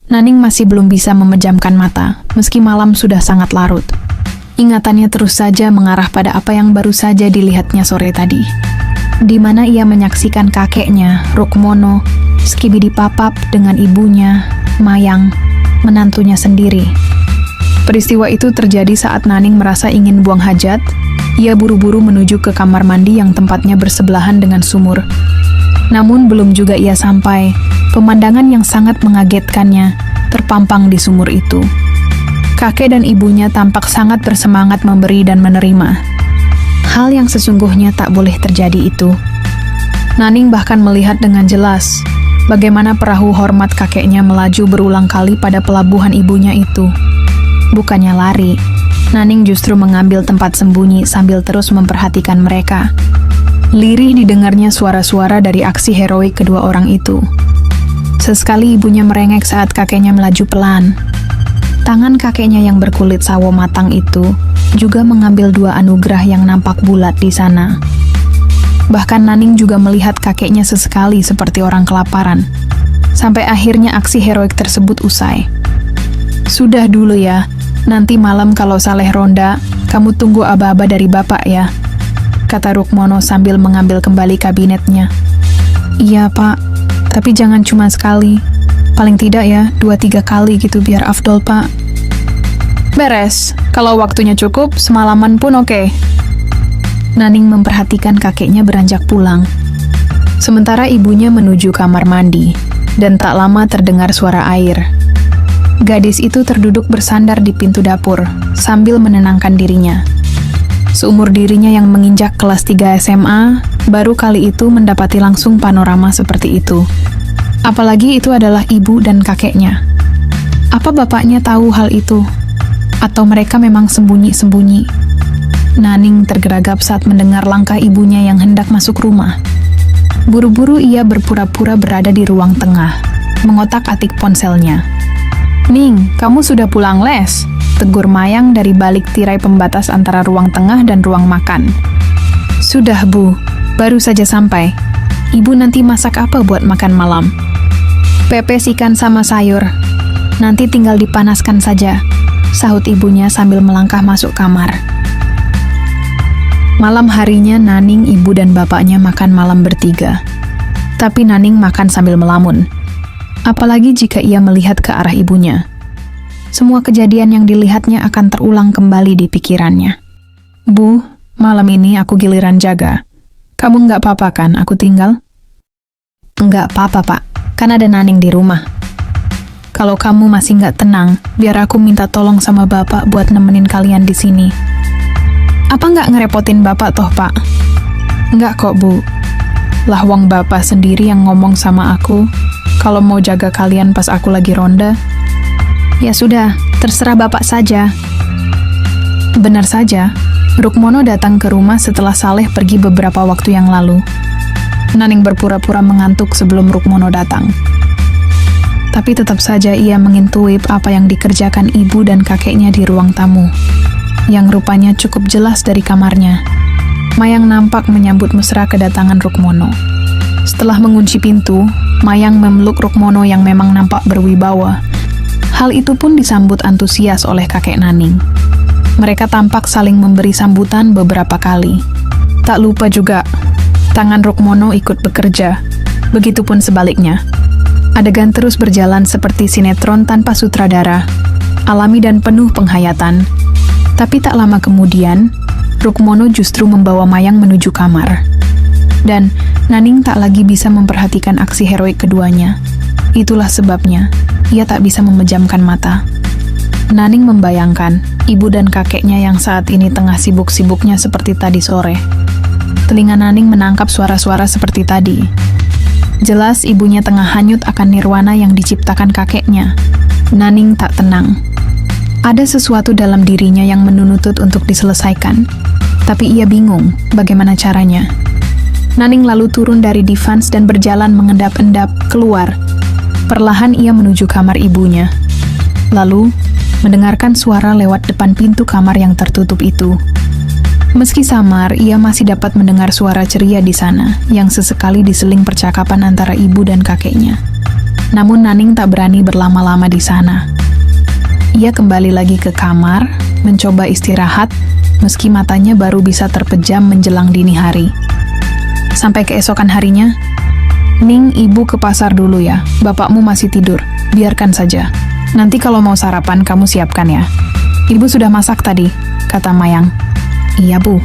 Naning masih belum bisa memejamkan mata, meski malam sudah sangat larut. Ingatannya terus saja mengarah pada apa yang baru saja dilihatnya sore tadi, di mana ia menyaksikan kakeknya, Rukmono, Skibidi Papap dengan ibunya, Mayang, menantunya sendiri. Peristiwa itu terjadi saat Naning merasa ingin buang hajat. Ia buru-buru menuju ke kamar mandi yang tempatnya bersebelahan dengan sumur. Namun belum juga ia sampai, pemandangan yang sangat mengagetkannya terpampang di sumur itu. Kakek dan ibunya tampak sangat bersemangat memberi dan menerima. Hal yang sesungguhnya tak boleh terjadi itu. Naning bahkan melihat dengan jelas bagaimana perahu hormat kakeknya melaju berulang kali pada pelabuhan ibunya itu. Bukannya lari, Naning justru mengambil tempat sembunyi sambil terus memperhatikan mereka. Lirih didengarnya suara-suara dari aksi heroik kedua orang itu. Sesekali ibunya merengek saat kakeknya melaju pelan. Tangan kakeknya yang berkulit sawo matang itu juga mengambil 2 anugerah yang nampak bulat di sana. Bahkan Naning juga melihat kakeknya sesekali seperti orang kelaparan. Sampai akhirnya aksi heroik tersebut usai. "Sudah dulu ya, nanti malam kalau Saleh ronda, kamu tunggu aba-aba dari bapak ya," kata Rukmono sambil mengambil kembali kabinetnya. "Iya pak, tapi jangan cuma sekali. Paling tidak ya 2-3 kali gitu biar afdol pak." "Beres, kalau waktunya cukup semalaman pun oke." Naning memperhatikan kakeknya beranjak pulang. Sementara ibunya menuju kamar mandi, dan tak lama terdengar suara air. Gadis itu terduduk bersandar di pintu dapur, sambil menenangkan dirinya. Seumur dirinya yang menginjak kelas 3 SMA, baru kali itu mendapati langsung panorama seperti itu. Apalagi itu adalah ibu dan kakeknya. Apa bapaknya tahu hal itu? Atau mereka memang sembunyi-sembunyi? Naning tergeragap saat mendengar langkah ibunya yang hendak masuk rumah. Buru-buru ia berpura-pura berada di ruang tengah, mengotak-atik ponselnya. "Ning, kamu sudah pulang les?" tegur Mayang dari balik tirai pembatas antara ruang tengah dan ruang makan. "Sudah bu, baru saja sampai. Ibu nanti masak apa buat makan malam?" "Pepes ikan sama sayur. Nanti tinggal dipanaskan saja," sahut ibunya sambil melangkah masuk kamar. Malam harinya Naning, ibu dan bapaknya makan malam bertiga. Tapi Naning makan sambil melamun. Apalagi jika ia melihat ke arah ibunya. Semua kejadian yang dilihatnya akan terulang kembali di pikirannya. "Bu, malam ini aku giliran jaga. Kamu nggak apa-apa kan aku tinggal?" "Nggak apa-apa pak, kan ada Naning di rumah." "Kalau kamu masih nggak tenang, biar aku minta tolong sama bapak buat nemenin kalian di sini." "Apa nggak ngerepotin bapak toh pak?" "Nggak kok bu. Lah wong bapak sendiri yang ngomong sama aku kalau mau jaga kalian pas aku lagi ronda." "Ya sudah, terserah bapak saja." Benar saja, Rukmono datang ke rumah setelah Saleh pergi beberapa waktu yang lalu. Naning berpura-pura mengantuk sebelum Rukmono datang. Tapi tetap saja ia mengintuit apa yang dikerjakan ibu dan kakeknya di ruang tamu, yang rupanya cukup jelas dari kamarnya. Mayang nampak menyambut mesra kedatangan Rukmono. Setelah mengunci pintu, Mayang memeluk Rukmono yang memang nampak berwibawa. Hal itu pun disambut antusias oleh kakek Naning. Mereka tampak saling memberi sambutan beberapa kali. Tak lupa juga, tangan Rukmono ikut bekerja. Begitupun sebaliknya. Adegan terus berjalan seperti sinetron tanpa sutradara, alami dan penuh penghayatan. Tapi tak lama kemudian, Rukmono justru membawa Mayang menuju kamar. Dan Naning tak lagi bisa memperhatikan aksi heroik keduanya. Itulah sebabnya ia tak bisa memejamkan mata. Naning membayangkan ibu dan kakeknya yang saat ini tengah sibuk-sibuknya seperti tadi sore. Telinga Naning menangkap suara-suara seperti tadi. Jelas ibunya tengah hanyut akan nirwana yang diciptakan kakeknya. Naning tak tenang. Ada sesuatu dalam dirinya yang menuntut untuk diselesaikan. Tapi ia bingung bagaimana caranya. Naning lalu turun dari divans dan berjalan mengendap-endap keluar. Perlahan ia menuju kamar ibunya. Lalu, mendengarkan suara lewat depan pintu kamar yang tertutup itu. Meski samar, ia masih dapat mendengar suara ceria di sana, yang sesekali diseling percakapan antara ibu dan kakeknya. Namun Naning tak berani berlama-lama di sana. Ia kembali lagi ke kamar, mencoba istirahat, meski matanya baru bisa terpejam menjelang dini hari. Sampai keesokan harinya, "Ning, ibu ke pasar dulu ya. Bapakmu masih tidur. Biarkan saja. Nanti kalau mau sarapan kamu siapkan ya." "Ibu sudah masak tadi," kata Mayang. "Iya, Bu."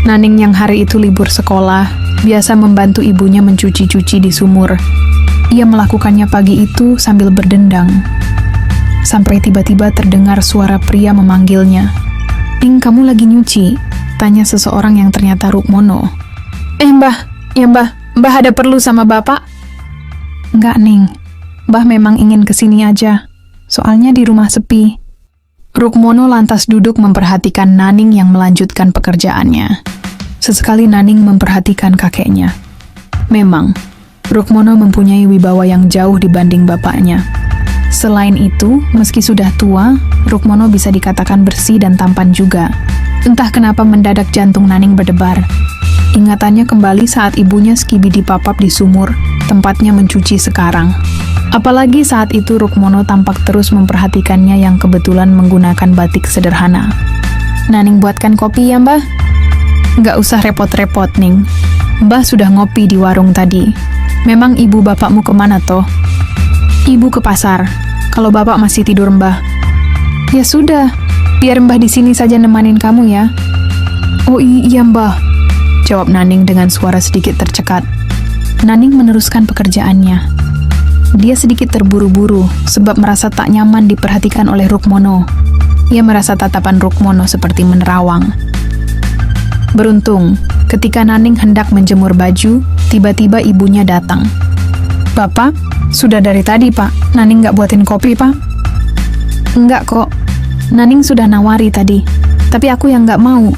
Naning yang hari itu libur sekolah, biasa membantu ibunya mencuci-cuci di sumur. Ia melakukannya pagi itu sambil berdendang. Sampai tiba-tiba terdengar suara pria memanggilnya. "Ning, kamu lagi nyuci?" tanya seseorang yang ternyata Rukmono. Mbah, ya mbah ada perlu sama bapak?" "Enggak, Ning. Mbah memang ingin kesini aja. Soalnya di rumah sepi." Rukmono lantas duduk memperhatikan Naning yang melanjutkan pekerjaannya. Sesekali Naning memperhatikan kakeknya. Memang, Rukmono mempunyai wibawa yang jauh dibanding bapaknya. Selain itu, meski sudah tua, Rukmono bisa dikatakan bersih dan tampan juga. Entah kenapa mendadak jantung Naning berdebar. Ingatannya kembali saat ibunya Skibi dipapap di sumur, tempatnya mencuci sekarang. Apalagi saat itu Rukmono tampak terus memperhatikannya yang kebetulan menggunakan batik sederhana. "Naning buatkan kopi ya, Mbah?" "Nggak usah repot-repot, Ning. Mbah sudah ngopi di warung tadi. Memang ibu bapakmu kemana toh?" "Ibu ke pasar. Kalau bapak masih tidur, Mbah." "Ya sudah, biar Mbah di sini saja nemanin kamu ya." "Oh iya, Mbah," jawab Naning dengan suara sedikit tercekat. Naning meneruskan pekerjaannya. Dia sedikit terburu-buru sebab merasa tak nyaman diperhatikan oleh Rukmono. Ia merasa tatapan Rukmono seperti menerawang. Beruntung, ketika Naning hendak menjemur baju, tiba-tiba ibunya datang. "Bapak, sudah dari tadi, Pak. Naning nggak buatin kopi, Pak?" "Enggak kok. Naning sudah nawari tadi. Tapi aku yang nggak mau."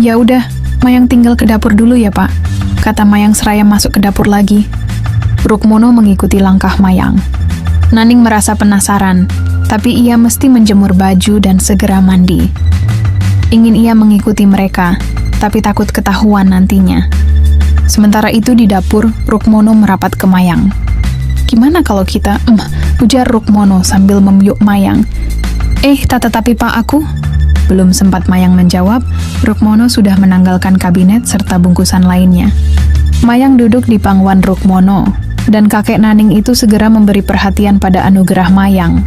"Ya udah, Mayang tinggal ke dapur dulu ya, Pak," kata Mayang seraya masuk ke dapur lagi. Rukmono mengikuti langkah Mayang. Naning merasa penasaran, tapi ia mesti menjemur baju dan segera mandi. Ingin ia mengikuti mereka, tapi takut ketahuan nantinya. Sementara itu di dapur, Rukmono merapat ke Mayang. "Gimana kalau kita, ujar Rukmono sambil memyuk Mayang. Tetapi Pak aku..." Belum sempat Mayang menjawab, Rukmono sudah menanggalkan kabinet serta bungkusan lainnya. Mayang duduk di pangkuan Rukmono, dan kakek Naning itu segera memberi perhatian pada anugerah Mayang.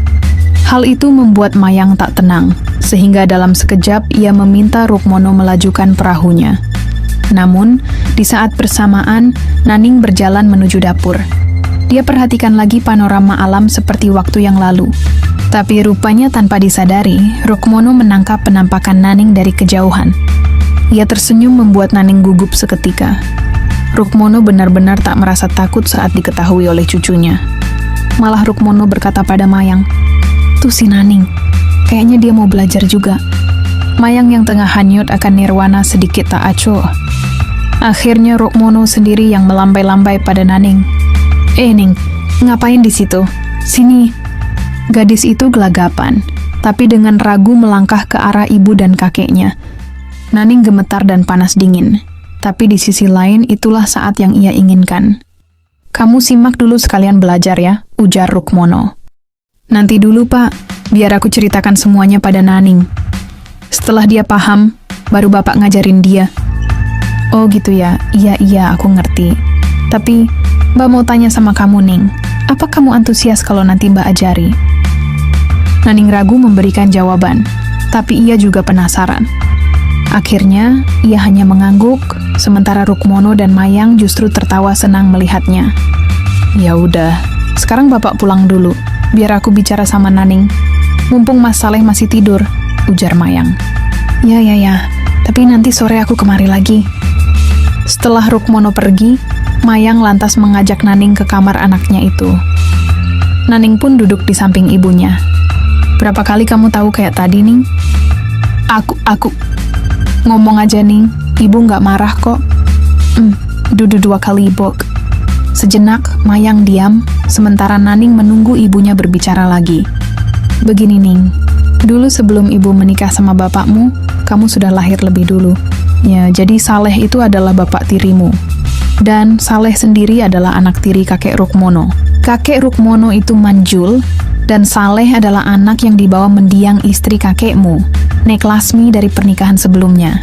Hal itu membuat Mayang tak tenang, sehingga dalam sekejap ia meminta Rukmono melajukan perahunya. Namun, di saat bersamaan, Naning berjalan menuju dapur. Dia perhatikan lagi panorama alam seperti waktu yang lalu. Tapi rupanya tanpa disadari, Rukmono menangkap penampakan Naning dari kejauhan. Ia tersenyum membuat Naning gugup seketika. Rukmono benar-benar tak merasa takut saat diketahui oleh cucunya. Malah Rukmono berkata pada Mayang, "Tuh si Naning, kayaknya dia mau belajar juga." Mayang yang tengah hanyut akan nirwana sedikit tak acuh. Akhirnya Rukmono sendiri yang melambai-lambai pada Naning. Ning, ngapain di situ? Sini." Gadis itu gelagapan, tapi dengan ragu melangkah ke arah ibu dan kakeknya. Naning gemetar dan panas dingin, tapi di sisi lain itulah saat yang ia inginkan. "Kamu simak dulu sekalian belajar ya," ujar Rukmono. "Nanti dulu, Pak, biar aku ceritakan semuanya pada Naning. Setelah dia paham, baru Bapak ngajarin dia." "Oh gitu ya, iya aku ngerti. Tapi, Mbak mau tanya sama kamu, Ning. Apa kamu antusias kalau nanti Mbak ajari?" Naning ragu memberikan jawaban, tapi ia juga penasaran. Akhirnya, ia hanya mengangguk, sementara Rukmono dan Mayang justru tertawa senang melihatnya. "Ya udah, sekarang Bapak pulang dulu, biar aku bicara sama Naning. Mumpung Mas Saleh masih tidur," ujar Mayang. Ya, tapi nanti sore aku kemari lagi." Setelah Rukmono pergi, Mayang lantas mengajak Naning ke kamar anaknya itu. Naning pun duduk di samping ibunya. "Berapa kali kamu tahu kayak tadi, Ning?" Aku ngomong aja, Ning. Ibu nggak marah kok." Dudu 2 kali, Bok." Sejenak, Mayang diam, sementara Naning menunggu ibunya berbicara lagi. "Begini, Ning. Dulu sebelum ibu menikah sama bapakmu, kamu sudah lahir lebih dulu. Ya, jadi Saleh itu adalah bapak tirimu. Dan Saleh sendiri adalah anak tiri kakek Rukmono. Kakek Rukmono itu manjul, dan Saleh adalah anak yang dibawa mendiang istri kakekmu, Nek Lasmi, dari pernikahan sebelumnya.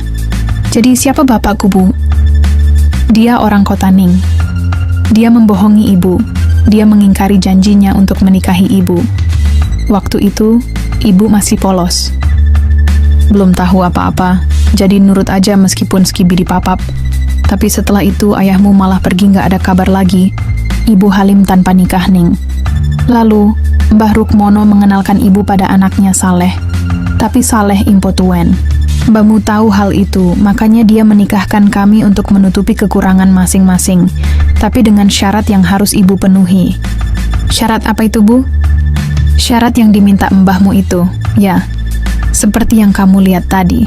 Jadi siapa bapakku, Bu? Dia orang Kota Ning. Dia membohongi ibu. Dia mengingkari janjinya untuk menikahi ibu. Waktu itu, ibu masih polos. Belum tahu apa-apa, jadi nurut aja meskipun Skibi dipapap. Tapi setelah itu ayahmu malah pergi nggak ada kabar lagi. Ibu Halim tanpa nikah, Ning. Lalu, Mbah Rukmono mengenalkan ibu pada anaknya Saleh. Tapi Saleh impotuen. Mbahmu tahu hal itu, makanya dia menikahkan kami untuk menutupi kekurangan masing-masing. Tapi dengan syarat yang harus ibu penuhi. Syarat apa itu, Bu? Syarat yang diminta mbahmu itu. Ya, seperti yang kamu lihat tadi.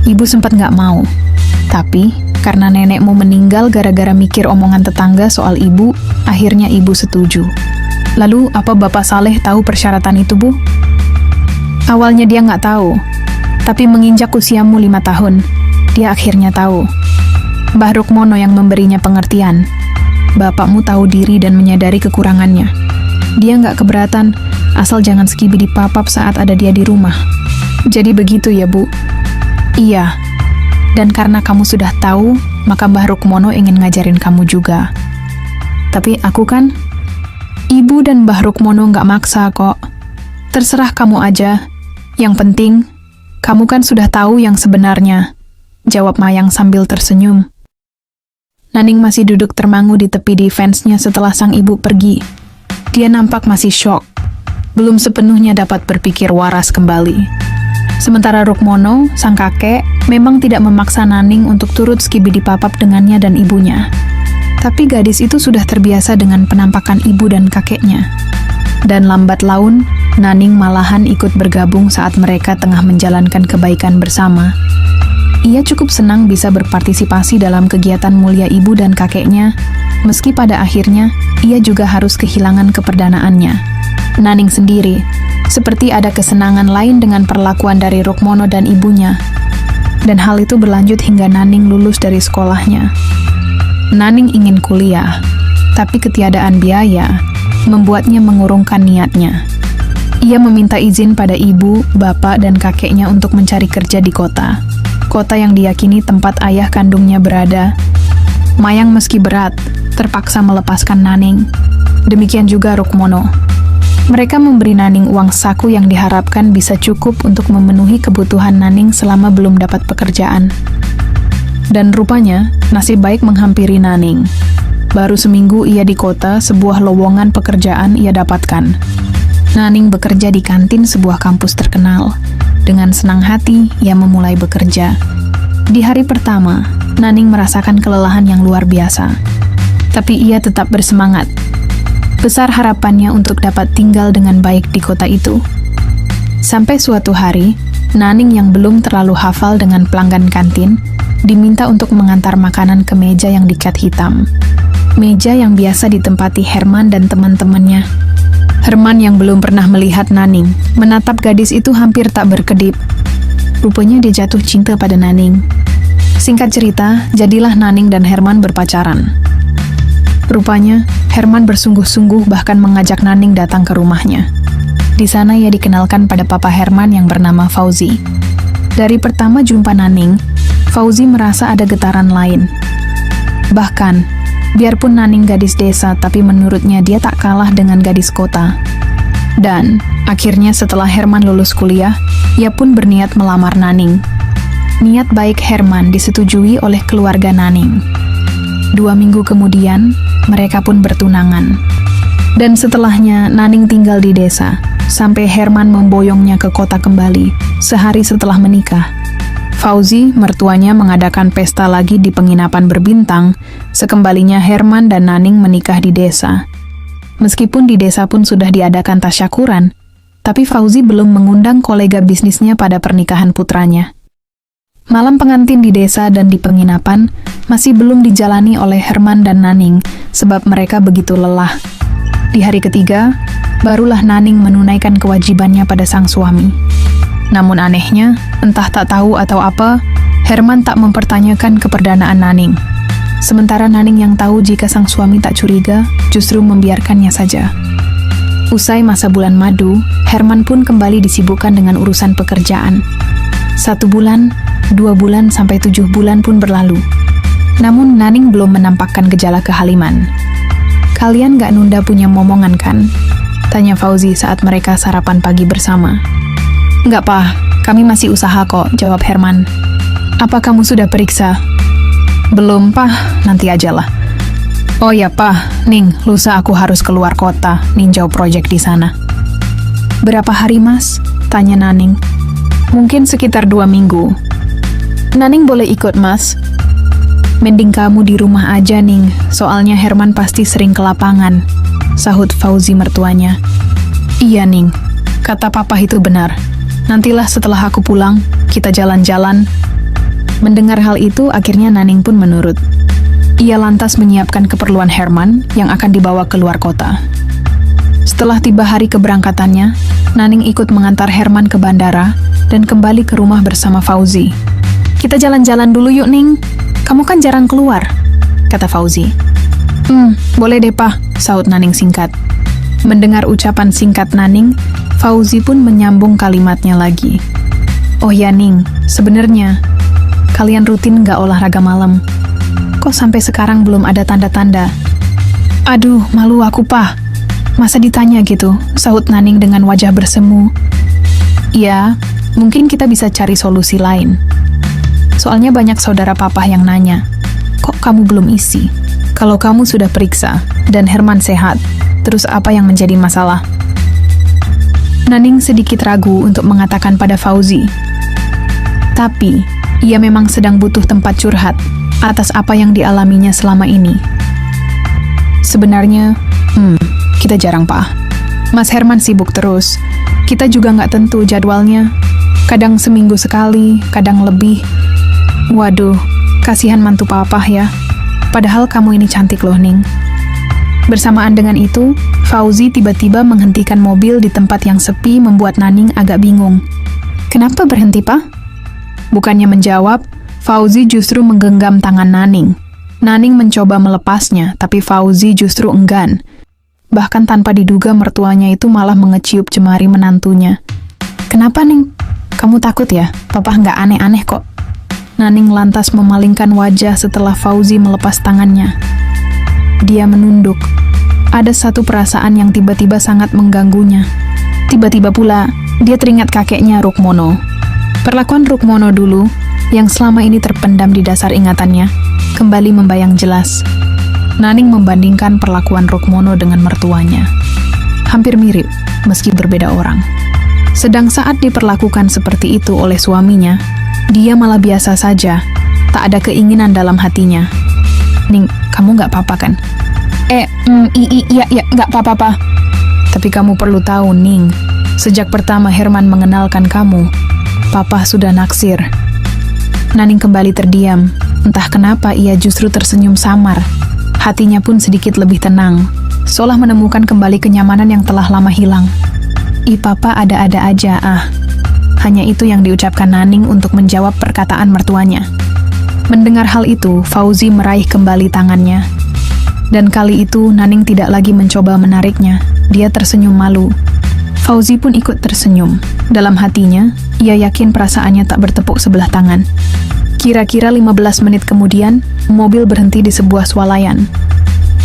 Ibu sempat nggak mau. Tapi, karena nenekmu meninggal gara-gara mikir omongan tetangga soal ibu, akhirnya ibu setuju. Lalu, apa Bapak Saleh tahu persyaratan itu, Bu? Awalnya dia nggak tahu, tapi menginjak usiamu 5 tahun, dia akhirnya tahu. Mbah Rukmono yang memberinya pengertian. Bapakmu tahu diri dan menyadari kekurangannya. Dia nggak keberatan, asal jangan Skibi dipapap saat ada dia di rumah. Jadi begitu ya, Bu? Iya. Dan karena kamu sudah tahu, maka Mbah Rukmono ingin ngajarin kamu juga. Tapi aku kan, Ibu dan Mbah Rukmono nggak maksa kok. Terserah kamu aja. Yang penting, kamu kan sudah tahu yang sebenarnya. Jawab Mayang sambil tersenyum. Naning masih duduk termangu di tepi defense-nya setelah sang ibu pergi. Dia nampak masih syok. Belum sepenuhnya dapat berpikir waras kembali. Sementara Rukmono, sang kakek, memang tidak memaksa Naning untuk turut Skibi dipapap dengannya dan ibunya. Tapi gadis itu sudah terbiasa dengan penampakan ibu dan kakeknya. Dan lambat laun, Naning malahan ikut bergabung saat mereka tengah menjalankan kebaikan bersama. Ia cukup senang bisa berpartisipasi dalam kegiatan mulia ibu dan kakeknya, meski pada akhirnya ia juga harus kehilangan keperdanaannya. Naning sendiri, seperti ada kesenangan lain dengan perlakuan dari Rukmono dan ibunya. Dan hal itu berlanjut hingga Naning lulus dari sekolahnya. Naning ingin kuliah, tapi ketiadaan biaya membuatnya mengurungkan niatnya. Ia meminta izin pada ibu, bapak, dan kakeknya untuk mencari kerja di kota. Kota yang diyakini tempat ayah kandungnya berada. Mayang meski berat, terpaksa melepaskan Naning. Demikian juga Rukmono. Mereka memberi Naning uang saku yang diharapkan bisa cukup untuk memenuhi kebutuhan Naning selama belum dapat pekerjaan. Dan rupanya, nasib baik menghampiri Naning. Baru seminggu ia di kota, sebuah lowongan pekerjaan ia dapatkan. Naning bekerja di kantin sebuah kampus terkenal. Dengan senang hati, ia memulai bekerja. Di hari pertama, Naning merasakan kelelahan yang luar biasa. Tapi ia tetap bersemangat. Besar harapannya untuk dapat tinggal dengan baik di kota itu. Sampai suatu hari, Naning yang belum terlalu hafal dengan pelanggan kantin, diminta untuk mengantar makanan ke meja yang dicat hitam. Meja yang biasa ditempati Herman dan teman-temannya. Herman yang belum pernah melihat Naning, menatap gadis itu hampir tak berkedip. Rupanya dia jatuh cinta pada Naning. Singkat cerita, jadilah Naning dan Herman berpacaran. Rupanya, Herman bersungguh-sungguh bahkan mengajak Naning datang ke rumahnya. Di sana ia dikenalkan pada papa Herman yang bernama Fauzi. Dari pertama jumpa Naning, Fauzi merasa ada getaran lain. Bahkan, biarpun Naning gadis desa, tapi menurutnya dia tak kalah dengan gadis kota. Dan, akhirnya setelah Herman lulus kuliah, ia pun berniat melamar Naning. Niat baik Herman disetujui oleh keluarga Naning. 2 minggu kemudian, mereka pun bertunangan. Dan setelahnya, Naning tinggal di desa, sampai Herman memboyongnya ke kota kembali, sehari setelah menikah. Fauzi, mertuanya mengadakan pesta lagi di penginapan berbintang, sekembalinya Herman dan Naning menikah di desa. Meskipun di desa pun sudah diadakan tasyakuran, tapi Fauzi belum mengundang kolega bisnisnya pada pernikahan putranya. Malam pengantin di desa dan di penginapan masih belum dijalani oleh Herman dan Naning, sebab mereka begitu lelah. Di hari ketiga, barulah Naning menunaikan kewajibannya pada sang suami. Namun anehnya, entah tak tahu atau apa, Herman tak mempertanyakan keperdanaan Naning. Sementara Naning yang tahu jika sang suami tak curiga, justru membiarkannya saja. Usai masa bulan madu, Herman pun kembali disibukkan dengan urusan pekerjaan. 1 bulan, 2 bulan, sampai 7 bulan pun berlalu. Namun Naning belum menampakkan gejala kehaliman. "Kalian gak nunda punya momongan kan?" tanya Fauzi saat mereka sarapan pagi bersama. "Nggak, Pak. Kami masih usaha kok," jawab Herman. "Apa kamu sudah periksa?" "Belum, Pak. Nanti ajalah." "Oh ya, Pak. Ning, lusa aku harus keluar kota, ninjau proyek di sana." "Berapa hari, Mas?" tanya Naning. "Mungkin sekitar 2 minggu." "Naning boleh ikut, Mas?" "Mending kamu di rumah aja, Ning. Soalnya Herman pasti sering ke lapangan," sahut Fauzi mertuanya. "Iya, Ning. Kata papa itu benar. Nantilah setelah aku pulang, kita jalan-jalan." Mendengar hal itu, akhirnya Naning pun menurut. Ia lantas menyiapkan keperluan Herman yang akan dibawa keluar kota. Setelah tiba hari keberangkatannya, Naning ikut mengantar Herman ke bandara dan kembali ke rumah bersama Fauzi. "Kita jalan-jalan dulu yuk, Ning. Kamu kan jarang keluar," kata Fauzi. Boleh deh, Pak," sahut Naning singkat. Mendengar ucapan singkat Naning, Fauzi pun menyambung kalimatnya lagi. "Oh ya, Ning, sebenarnya kalian rutin nggak olahraga malam? Kok sampai sekarang belum ada tanda-tanda?" "Aduh, malu aku, Pak. Masa ditanya gitu?" sahut Naning dengan wajah bersemu. "Ya, mungkin kita bisa cari solusi lain. Soalnya banyak saudara papa yang nanya, kok kamu belum isi? Kalau kamu sudah periksa dan Herman sehat, terus apa yang menjadi masalah?" Naning sedikit ragu untuk mengatakan pada Fauzi. Tapi, ia memang sedang butuh tempat curhat atas apa yang dialaminya selama ini. "Sebenarnya, kita jarang, Pak. Mas Herman sibuk terus. Kita juga nggak tentu jadwalnya. Kadang seminggu sekali, kadang lebih. Waduh, kasihan mantu papa ya. Padahal kamu ini cantik loh, Ning." Bersamaan dengan itu, Fauzi tiba-tiba menghentikan mobil di tempat yang sepi membuat Naning agak bingung. "Kenapa berhenti, Pak?" Bukannya menjawab, Fauzi justru menggenggam tangan Naning. Naning mencoba melepasnya, tapi Fauzi justru enggan. Bahkan tanpa diduga mertuanya itu malah mengeciup jemari menantunya. "Kenapa, Ning? Kamu takut ya? Papa nggak aneh-aneh kok." Naning lantas memalingkan wajah setelah Fauzi melepas tangannya. Dia menunduk. Ada satu perasaan yang tiba-tiba sangat mengganggunya. Tiba-tiba pula, dia teringat kakeknya Rukmono. Perlakuan Rukmono dulu, yang selama ini terpendam di dasar ingatannya, kembali membayang jelas. Naning membandingkan perlakuan Rukmono dengan mertuanya. Hampir mirip, meski berbeda orang. Sedang saat diperlakukan seperti itu oleh suaminya, dia malah biasa saja, tak ada keinginan dalam hatinya. "Ning, kamu nggak apa-apa kan?" Iya, nggak apa-apa, Pak." "Tapi kamu perlu tahu, Ning, sejak pertama Herman mengenalkan kamu, Papa sudah naksir." Naning kembali terdiam. Entah kenapa ia justru tersenyum samar. Hatinya pun sedikit lebih tenang, seolah menemukan kembali kenyamanan yang telah lama hilang. Papa ada-ada aja, Hanya itu yang diucapkan Naning untuk menjawab perkataan mertuanya. Mendengar hal itu, Fauzi meraih kembali tangannya. Dan kali itu, Naning tidak lagi mencoba menariknya. Dia tersenyum malu. Fauzi pun ikut tersenyum. Dalam hatinya, ia yakin perasaannya tak bertepuk sebelah tangan. Kira-kira 15 menit kemudian, mobil berhenti di sebuah swalayan.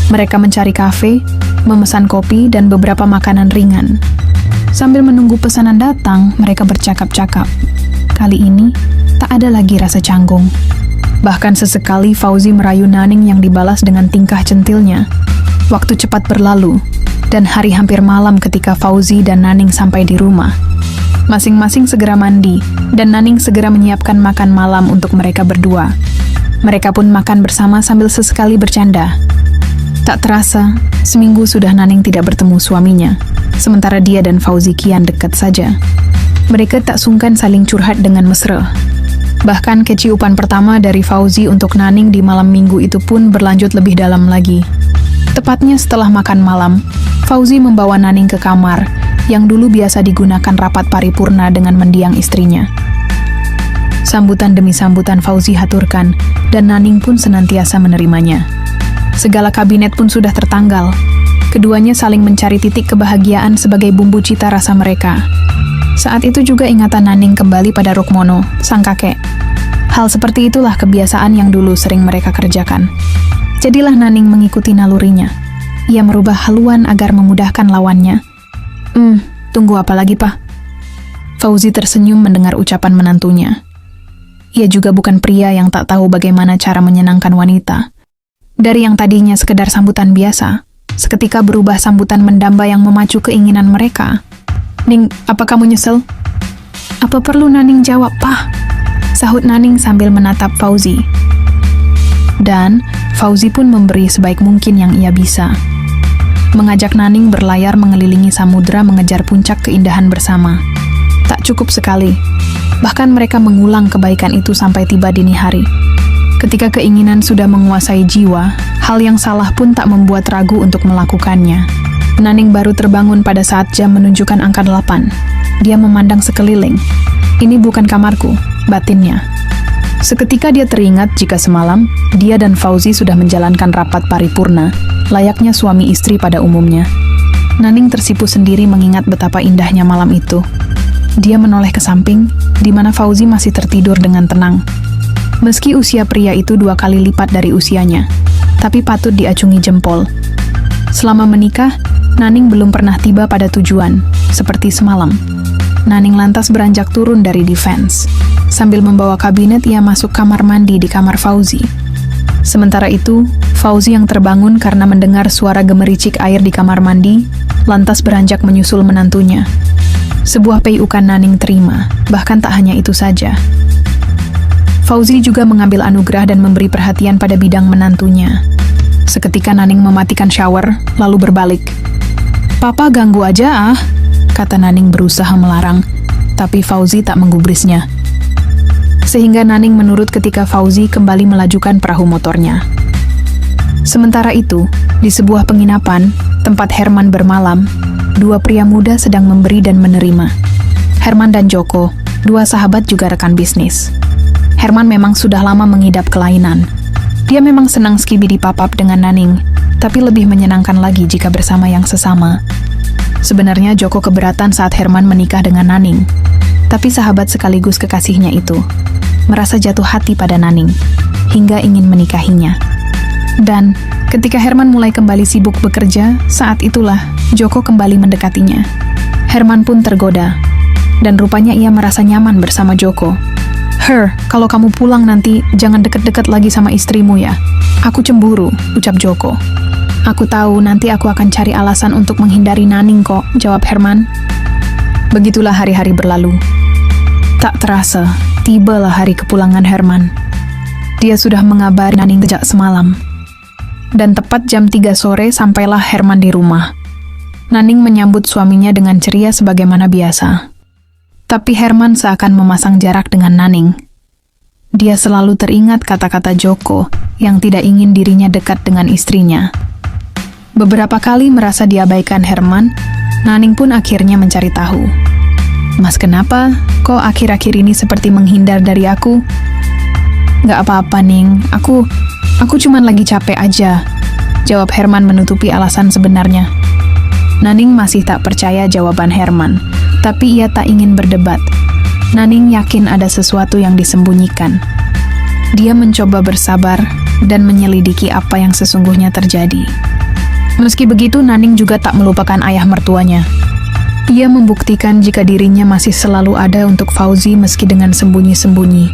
Mereka mencari kafe, memesan kopi, dan beberapa makanan ringan. Sambil menunggu pesanan datang, mereka bercakap-cakap. Kali ini, tak ada lagi rasa canggung. Bahkan sesekali Fauzi merayu Naning yang dibalas dengan tingkah centilnya. Waktu cepat berlalu, dan hari hampir malam ketika Fauzi dan Naning sampai di rumah. Masing-masing segera mandi, dan Naning segera menyiapkan makan malam untuk mereka berdua. Mereka pun makan bersama sambil sesekali bercanda. Tak terasa, seminggu sudah Naning tidak bertemu suaminya, sementara dia dan Fauzi kian dekat saja. Mereka tak sungkan saling curhat dengan mesra. Bahkan keciupan pertama dari Fauzi untuk Naning di malam minggu itu pun berlanjut lebih dalam lagi. Tepatnya setelah makan malam, Fauzi membawa Naning ke kamar yang dulu biasa digunakan rapat paripurna dengan mendiang istrinya. Sambutan demi sambutan Fauzi haturkan, dan Naning pun senantiasa menerimanya. Segala kabinet pun sudah tertanggal. Keduanya saling mencari titik kebahagiaan sebagai bumbu cita rasa mereka. Saat itu juga ingatan Naning kembali pada Rukmono, sang kakek. Hal seperti itulah kebiasaan yang dulu sering mereka kerjakan. Jadilah Naning mengikuti nalurinya. Ia merubah haluan agar memudahkan lawannya. Tunggu apa lagi, Pak? Fauzi tersenyum mendengar ucapan menantunya. Ia juga bukan pria yang tak tahu bagaimana cara menyenangkan wanita. Dari yang tadinya sekedar sambutan biasa, seketika berubah sambutan mendamba yang memacu keinginan mereka. Ning, apa kamu nyesel? Apa perlu Naning jawab, Pak? Sahut Naning sambil menatap Fauzi. Dan Fauzi pun memberi sebaik mungkin yang ia bisa. Mengajak Naning berlayar mengelilingi samudra mengejar puncak keindahan bersama. Tak cukup sekali. Bahkan mereka mengulang kebaikan itu sampai tiba dini hari. Ketika keinginan sudah menguasai jiwa, hal yang salah pun tak membuat ragu untuk melakukannya. Naning baru terbangun pada saat jam menunjukkan angka 8. Dia memandang sekeliling. Ini bukan kamarku, batinnya. Seketika dia teringat jika semalam, dia dan Fauzi sudah menjalankan rapat paripurna, layaknya suami istri pada umumnya. Naning tersipu sendiri mengingat betapa indahnya malam itu. Dia menoleh ke samping, di mana Fauzi masih tertidur dengan tenang. Meski usia pria itu 2 kali lipat dari usianya, tapi patut diacungi jempol. Selama menikah, Naning belum pernah tiba pada tujuan, seperti semalam. Naning lantas beranjak turun dari defense. Sambil membawa kabinet, ia masuk kamar mandi di kamar Fauzi. Sementara itu, Fauzi yang terbangun karena mendengar suara gemericik air di kamar mandi, lantas beranjak menyusul menantunya. Sebuah payukan Naning terima, bahkan tak hanya itu saja. Fauzi juga mengambil anugerah dan memberi perhatian pada bidang menantunya. Seketika Naning mematikan shower, lalu berbalik. "Papa ganggu aja ah," kata Naning berusaha melarang, tapi Fauzi tak menggubrisnya. Sehingga Naning menurut ketika Fauzi kembali melajukan perahu motornya. Sementara itu, di sebuah penginapan, tempat Herman bermalam, 2 pria muda sedang memberi dan menerima. Herman dan Joko, 2 sahabat juga rekan bisnis. Herman memang sudah lama mengidap kelainan. Dia memang senang skibidi papap dengan Naning, tapi lebih menyenangkan lagi jika bersama yang sesama. Sebenarnya Joko keberatan saat Herman menikah dengan Naning, tapi sahabat sekaligus kekasihnya itu merasa jatuh hati pada Naning, hingga ingin menikahinya. Dan ketika Herman mulai kembali sibuk bekerja, saat itulah Joko kembali mendekatinya. Herman pun tergoda, dan rupanya ia merasa nyaman bersama Joko. Kalau kamu pulang nanti, jangan deket-deket lagi sama istrimu ya. Aku cemburu," ucap Joko. "Aku tahu nanti aku akan cari alasan untuk menghindari Naning kok," jawab Herman. Begitulah hari-hari berlalu. Tak terasa, tibalah hari kepulangan Herman. Dia sudah mengabari Naning sejak semalam. Dan tepat jam 3 sore sampailah Herman di rumah. Naning menyambut suaminya dengan ceria sebagaimana biasa. Tapi Herman seakan memasang jarak dengan Naning. Dia selalu teringat kata-kata Joko yang tidak ingin dirinya dekat dengan istrinya. Beberapa kali merasa diabaikan Herman, Naning pun akhirnya mencari tahu. "Mas, kenapa? Kok akhir-akhir ini seperti menghindar dari aku?" "Gak apa-apa, Ning. Aku cuman lagi capek aja," jawab Herman menutupi alasan sebenarnya. Naning masih tak percaya jawaban Herman, tapi ia tak ingin berdebat. Naning yakin ada sesuatu yang disembunyikan. Dia mencoba bersabar dan menyelidiki apa yang sesungguhnya terjadi. Meski begitu, Naning juga tak melupakan ayah mertuanya. Ia membuktikan jika dirinya masih selalu ada untuk Fauzi meski dengan sembunyi-sembunyi.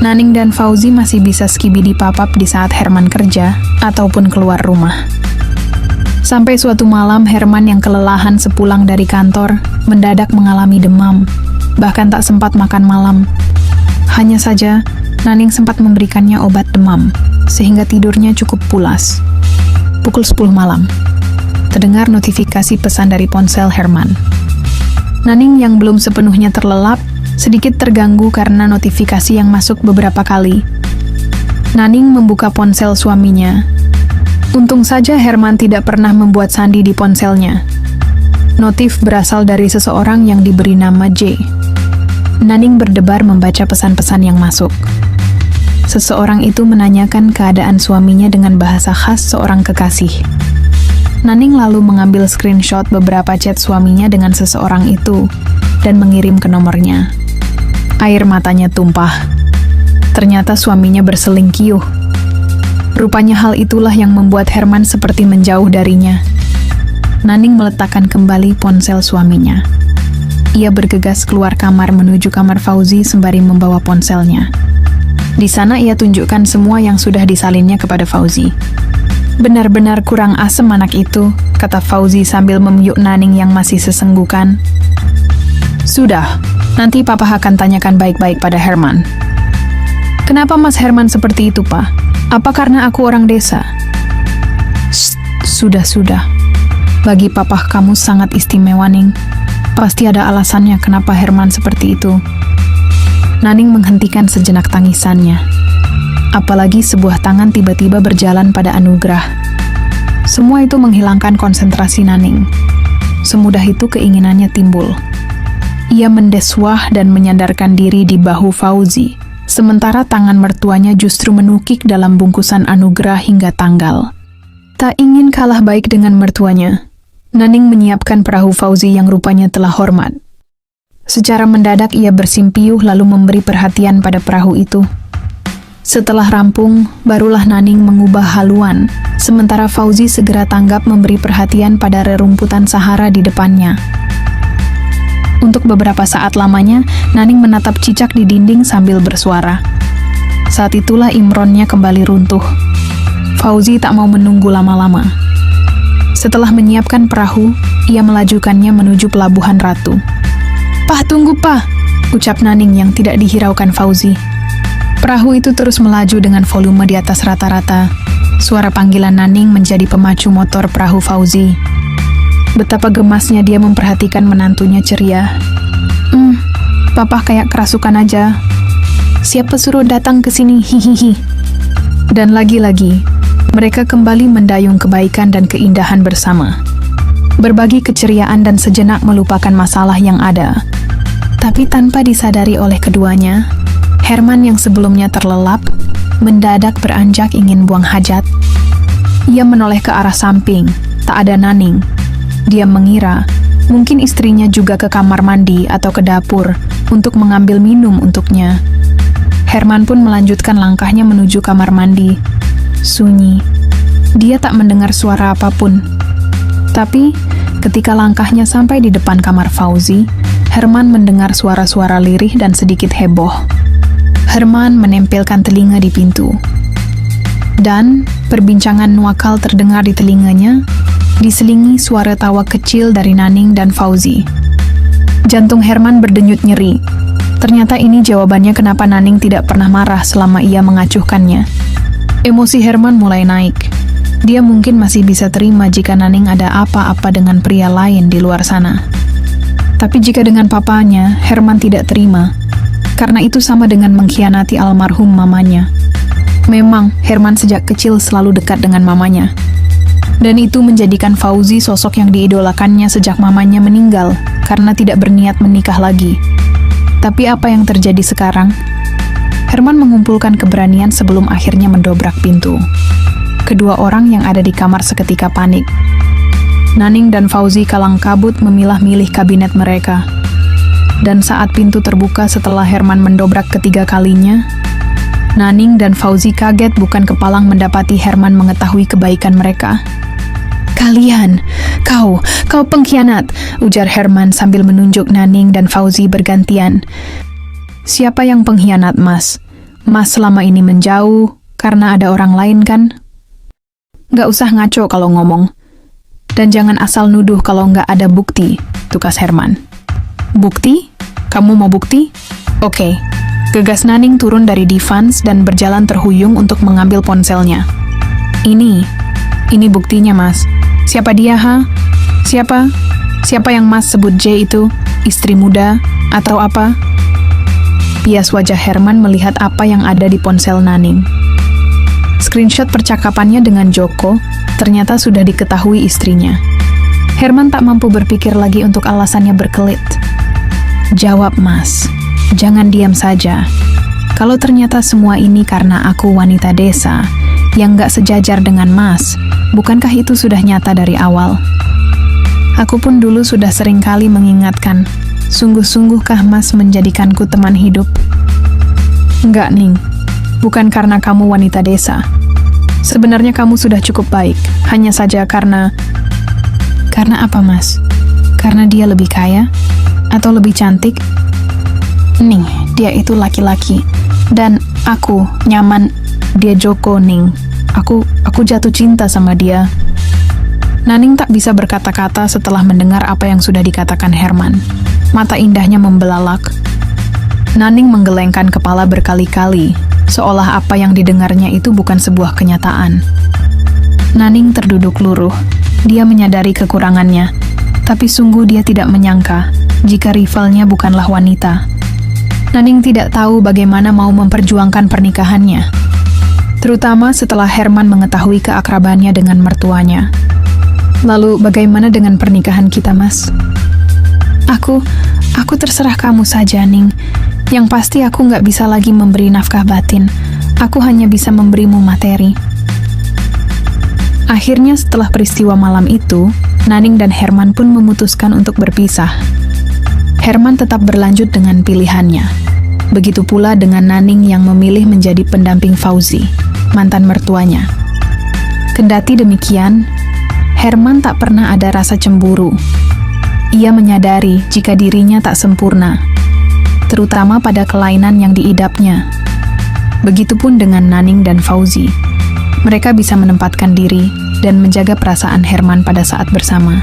Naning dan Fauzi masih bisa skibidi papap di saat Herman kerja ataupun keluar rumah. Sampai suatu malam, Herman yang kelelahan sepulang dari kantor mendadak mengalami demam, bahkan tak sempat makan malam. Hanya saja, Naning sempat memberikannya obat demam, sehingga tidurnya cukup pulas. Pukul 10 malam, terdengar notifikasi pesan dari ponsel Herman. Naning yang belum sepenuhnya terlelap, sedikit terganggu karena notifikasi yang masuk beberapa kali. Naning membuka ponsel suaminya. Untung saja Herman tidak pernah membuat sandi di ponselnya. Notif berasal dari seseorang yang diberi nama J. Naning berdebar membaca pesan-pesan yang masuk. Seseorang itu menanyakan keadaan suaminya dengan bahasa khas seorang kekasih. Naning lalu mengambil screenshot beberapa chat suaminya dengan seseorang itu dan mengirim ke nomornya. Air matanya tumpah. Ternyata suaminya berselingkuh. Rupanya hal itulah yang membuat Herman seperti menjauh darinya. Naning meletakkan kembali ponsel suaminya. Ia bergegas keluar kamar menuju kamar Fauzi sembari membawa ponselnya. Di sana ia tunjukkan semua yang sudah disalinnya kepada Fauzi. Benar-benar kurang asem anak itu, kata Fauzi sambil memyuk Naning yang masih sesenggukan. Sudah, nanti Papa akan tanyakan baik-baik pada Herman. Kenapa Mas Herman seperti itu, Pak? Apa karena aku orang desa? Sudah. Bagi Papa kamu sangat istimewa, Ning. Pasti ada alasannya kenapa Herman seperti itu. Naning menghentikan sejenak tangisannya. Apalagi sebuah tangan tiba-tiba berjalan pada Anugrah. Semua itu menghilangkan konsentrasi Naning. Semudah itu keinginannya timbul. Ia mendeswah dan menyandarkan diri di bahu Fauzi. Sementara tangan mertuanya justru menukik dalam bungkusan Anugrah hingga tanggal. Tak ingin kalah baik dengan mertuanya, Naning menyiapkan perahu Fauzi yang rupanya telah hormat. Secara mendadak ia bersimpiuh lalu memberi perhatian pada perahu itu. Setelah rampung, barulah Naning mengubah haluan, sementara Fauzi segera tanggap memberi perhatian pada rerumputan Sahara di depannya. Untuk beberapa saat lamanya, Naning menatap cicak di dinding sambil bersuara. Saat itulah Imronnya kembali runtuh. Fauzi tak mau menunggu lama-lama. Setelah menyiapkan perahu, ia melajukannya menuju pelabuhan Ratu. "Pah, tunggu, Pah!" ucap Naning yang tidak dihiraukan Fauzi. Perahu itu terus melaju dengan volume di atas rata-rata. Suara panggilan Naning menjadi pemacu motor perahu Fauzi. Betapa gemasnya dia memperhatikan menantunya ceria. Papa kayak kerasukan aja. Siapa suruh datang ke sini, hihihi." Dan lagi-lagi, mereka kembali mendayung kebaikan dan keindahan bersama. Berbagi keceriaan dan sejenak melupakan masalah yang ada. Tapi tanpa disadari oleh keduanya, Herman yang sebelumnya terlelap, mendadak beranjak ingin buang hajat. Ia menoleh ke arah samping, tak ada Naning. Dia mengira mungkin istrinya juga ke kamar mandi atau ke dapur untuk mengambil minum untuknya. Herman pun melanjutkan langkahnya menuju kamar mandi. Sunyi. Dia tak mendengar suara apapun. Tapi, ketika langkahnya sampai di depan kamar Fauzi, Herman mendengar suara-suara lirih dan sedikit heboh. Herman menempelkan telinga di pintu. Dan, perbincangan nuakal terdengar di telinganya, diselingi suara tawa kecil dari Naning dan Fauzi. Jantung Herman berdenyut nyeri. Ternyata ini jawabannya kenapa Naning tidak pernah marah selama ia mengacuhkannya. Emosi Herman mulai naik. Dia mungkin masih bisa terima jika Naning ada apa-apa dengan pria lain di luar sana. Tapi jika dengan papanya, Herman tidak terima. Karena itu sama dengan mengkhianati almarhum mamanya. Memang, Herman sejak kecil selalu dekat dengan mamanya. Dan itu menjadikan Fauzi sosok yang diidolakannya sejak mamanya meninggal karena tidak berniat menikah lagi. Tapi apa yang terjadi sekarang? Herman mengumpulkan keberanian sebelum akhirnya mendobrak pintu. Kedua orang yang ada di kamar seketika panik. Naning dan Fauzi kalang kabut memilah-milih kabinet mereka. Dan saat pintu terbuka setelah Herman mendobrak ketiga kalinya, Naning dan Fauzi kaget bukan kepalang mendapati Herman mengetahui kebaikan mereka. Kau pengkhianat, ujar Herman sambil menunjuk Naning dan Fauzi bergantian. Siapa yang pengkhianat, Mas? Mas selama ini menjauh karena ada orang lain kan? Gak usah ngaco kalau ngomong. Dan jangan asal nuduh kalau nggak ada bukti, tukas Herman. Bukti? Kamu mau bukti? Oke. Gegas Naning turun dari divans dan berjalan terhuyung untuk mengambil ponselnya. Ini buktinya, Mas. Siapa dia, ha? Siapa? Siapa yang Mas sebut J itu? Istri muda? Atau apa? Pias wajah Herman melihat apa yang ada di ponsel Naning. Screenshot percakapannya dengan Joko ternyata sudah diketahui istrinya. Herman tak mampu berpikir lagi untuk alasannya berkelit. Jawab, Mas. Jangan diam saja. Kalau ternyata semua ini karena aku wanita desa yang gak sejajar dengan Mas, bukankah itu sudah nyata dari awal? Aku pun dulu sudah sering kali mengingatkan, sungguh-sungguhkah Mas menjadikanku teman hidup? Enggak, Ning. Bukan karena kamu wanita desa. Sebenarnya kamu sudah cukup baik, hanya saja karena... Karena apa, Mas? Karena dia lebih kaya? Atau lebih cantik? Ning, dia itu laki-laki. Dan aku nyaman dia Joko, Ning. Aku jatuh cinta sama dia. Naning tak bisa berkata-kata setelah mendengar apa yang sudah dikatakan Herman. Mata indahnya membelalak. Naning menggelengkan kepala berkali-kali, seolah apa yang didengarnya itu bukan sebuah kenyataan. Naning terduduk luruh. Dia menyadari kekurangannya, tapi sungguh dia tidak menyangka jika rivalnya bukanlah wanita. Naning tidak tahu bagaimana mau memperjuangkan pernikahannya, terutama setelah Herman mengetahui keakrabannya dengan mertuanya. Lalu bagaimana dengan pernikahan kita, Mas? Aku terserah kamu saja, Ning. Yang pasti aku nggak bisa lagi memberi nafkah batin. Aku hanya bisa memberimu materi. Akhirnya setelah peristiwa malam itu, Naning dan Herman pun memutuskan untuk berpisah. Herman tetap berlanjut dengan pilihannya. Begitu pula dengan Naning yang memilih menjadi pendamping Fauzi, mantan mertuanya. Kendati demikian, Herman tak pernah ada rasa cemburu. Ia menyadari jika dirinya tak sempurna, terutama pada kelainan yang diidapnya. Begitupun dengan Naning dan Fauzi. Mereka bisa menempatkan diri dan menjaga perasaan Herman pada saat bersama.